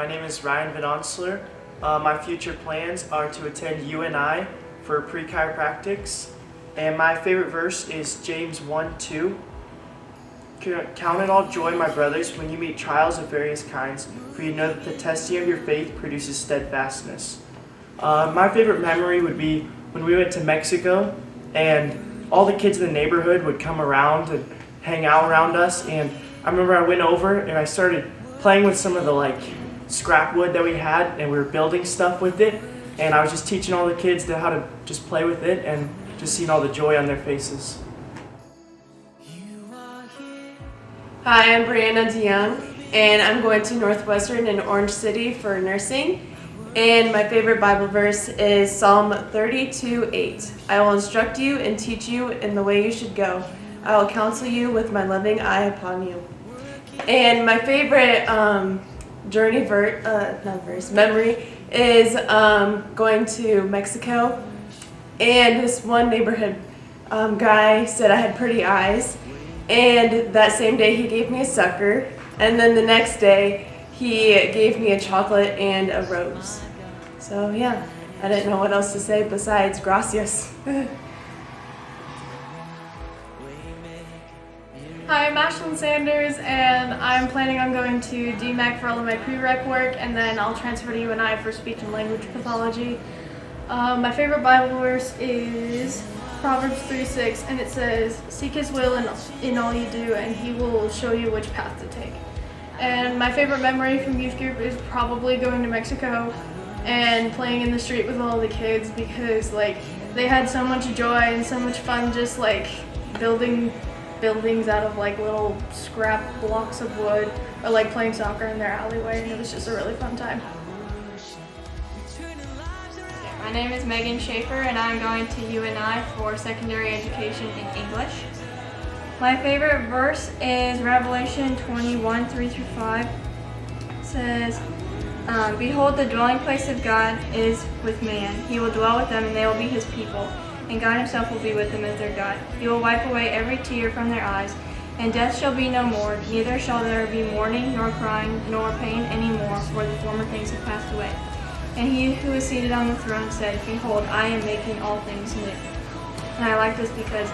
My name is Ryan Onsler. My future plans are to attend UNI for pre-chiropractics. And my favorite verse is James 1:2. Count it all joy, my brothers, when you meet trials of various kinds, for you know that the testing of your faith produces steadfastness. My favorite memory would be when we went to Mexico and all the kids in the neighborhood would come around and hang out around us. And I remember I went over and I started playing with some of the scrap wood that we had, and we were building stuff with it. And I was just teaching all the kids how to just play with it and just seeing all the joy on their faces. Hi, I'm Brianna DeYoung, and I'm going to Northwestern in Orange City for nursing. And my favorite Bible verse is Psalm 32:8. I will instruct you and teach you in the way you should go. I will counsel you with my loving eye upon you. And my favorite memory is going to Mexico. And this one neighborhood guy said I had pretty eyes. And that same day he gave me a sucker. And then the next day he gave me a chocolate and a rose. So yeah, I didn't know what else to say besides gracias. Hi, I'm Ashlyn Sanders, and I'm planning on going to DMAC for all of my prereq work, and then I'll transfer to UNI for speech and language pathology. My favorite Bible verse is Proverbs 3:6, and it says, "Seek His will in all you do, and He will show you which path to take." And my favorite memory from youth group is probably going to Mexico and playing in the street with all the kids, because they had so much joy and so much fun just building buildings out of little scrap blocks of wood, or playing soccer in their alleyway, and it was just a really fun time. My name is Shaeffer, and I'm going to UNI for secondary education in English. My favorite verse is Revelation 21:3-5. It says, "Behold, the dwelling place of God is with man. He will dwell with them, and they will be His people. And God Himself will be with them as their God. He will wipe away every tear from their eyes, and death shall be no more, neither shall there be mourning, nor crying, nor pain any more, for the former things have passed away. And He who is seated on the throne said, Behold, I am making all things new." And I like this because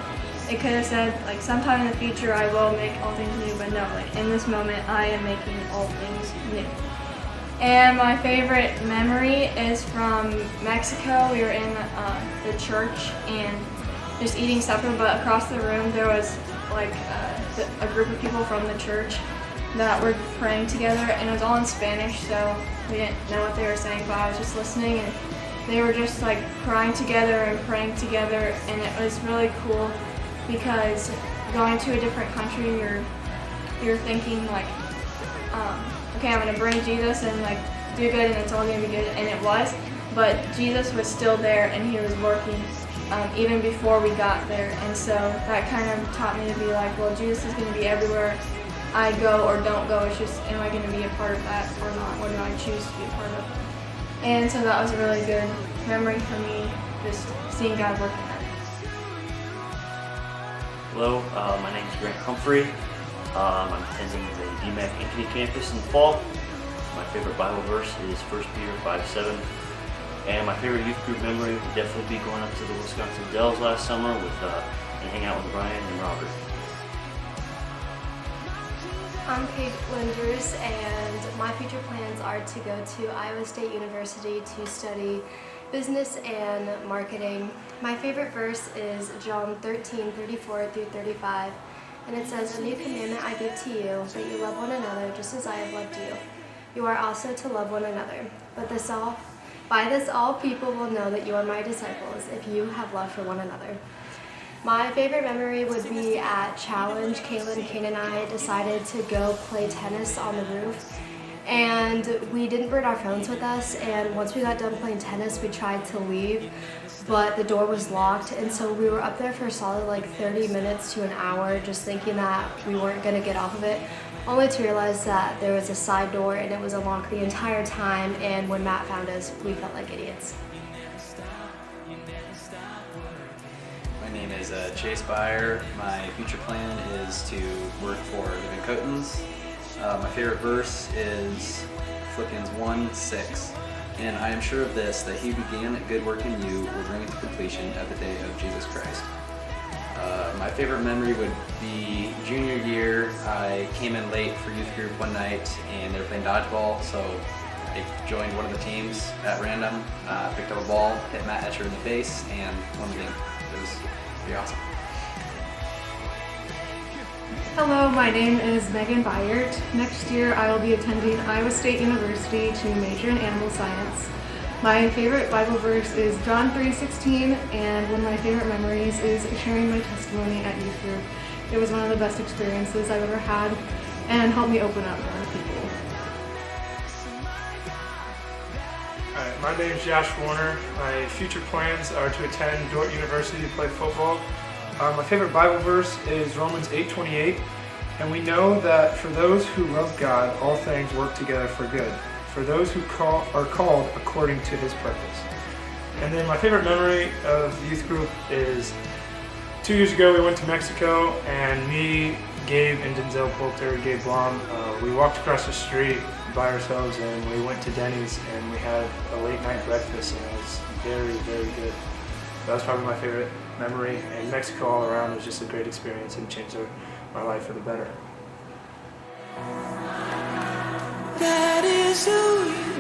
it could have said, sometime in the future I will make all things new, but no, in this moment I am making all things new. And my favorite memory is from Mexico. We were in the church and just eating supper, but across the room there was a group of people from the church that were praying together, and it was all in Spanish, so we didn't know what they were saying, but I was just listening, and they were just crying together and praying together, and it was really cool because going to a different country, you're thinking okay, I'm going to bring Jesus and do good, and it's all going to be good, and it was, but Jesus was still there, and He was working even before we got there, and so that kind of taught me to be well, Jesus is going to be everywhere I go or don't go. It's just, am I going to be a part of that or not? What do I choose to be a part of? And so that was a really good memory for me, just seeing God working that. Hello, my name is Humphrey. I'm attending the DMAC Ankeny campus in the fall. My favorite Bible verse is 1 Peter 5:7. And my favorite youth group memory would definitely be going up to the Wisconsin Dells last summer and hang out with Brian and Robert. I'm Paige Linders, and my future plans are to go to Iowa State University to study business and marketing. My favorite verse is John 13:34-35, and it says, "A new commandment I give to you, that you love one another just as I have loved you. You are also to love one another. By this all people will know that you are my disciples, if you have love for one another." My favorite memory would be at Challenge. Kaylin, Kane, and I decided to go play tennis on the roof, and we didn't bring our phones with us, and once we got done playing tennis we tried to leave, but the door was locked, and so we were up there for a solid 30 minutes to an hour just thinking that we weren't going to get off of it, only to realize that there was a side door and it was unlocked the entire time, and when Matt found us we felt like idiots. My name is Chase Byer. My future plan is to work for Living Cotons. My favorite verse is Philippians 1:6. And I am sure of this, that he who began a good work in you will bring it to completion at the day of Jesus Christ. My favorite memory would be junior year. I came in late for youth group one night and they were playing dodgeball, so I joined one of the teams at random, picked up a ball, hit Matt Etcher in the face, and won the game. It was pretty awesome. Hello, my name is Megan Byert. Next year I will be attending Iowa State University to major in animal science. My favorite Bible verse is John 3:16, and one of my favorite memories is sharing my testimony at youth group. It was one of the best experiences I've ever had and helped me open up to other people. Hi, my name is Josh Warner. My future plans are to attend Dordt University to play football. My favorite Bible verse is Romans 8:28, and we know that for those who love God, all things work together for good, for those who are called according to his purpose. And then my favorite memory of the youth group is 2 years ago we went to Mexico, and me, Gabe, and Denzel Poulter, Gabe Blom, we walked across the street by ourselves and we went to Denny's and we had a late night breakfast, and it was very, very good. That was probably my favorite memory, and Mexico all around was just a great experience and changed my life for the better. That is who you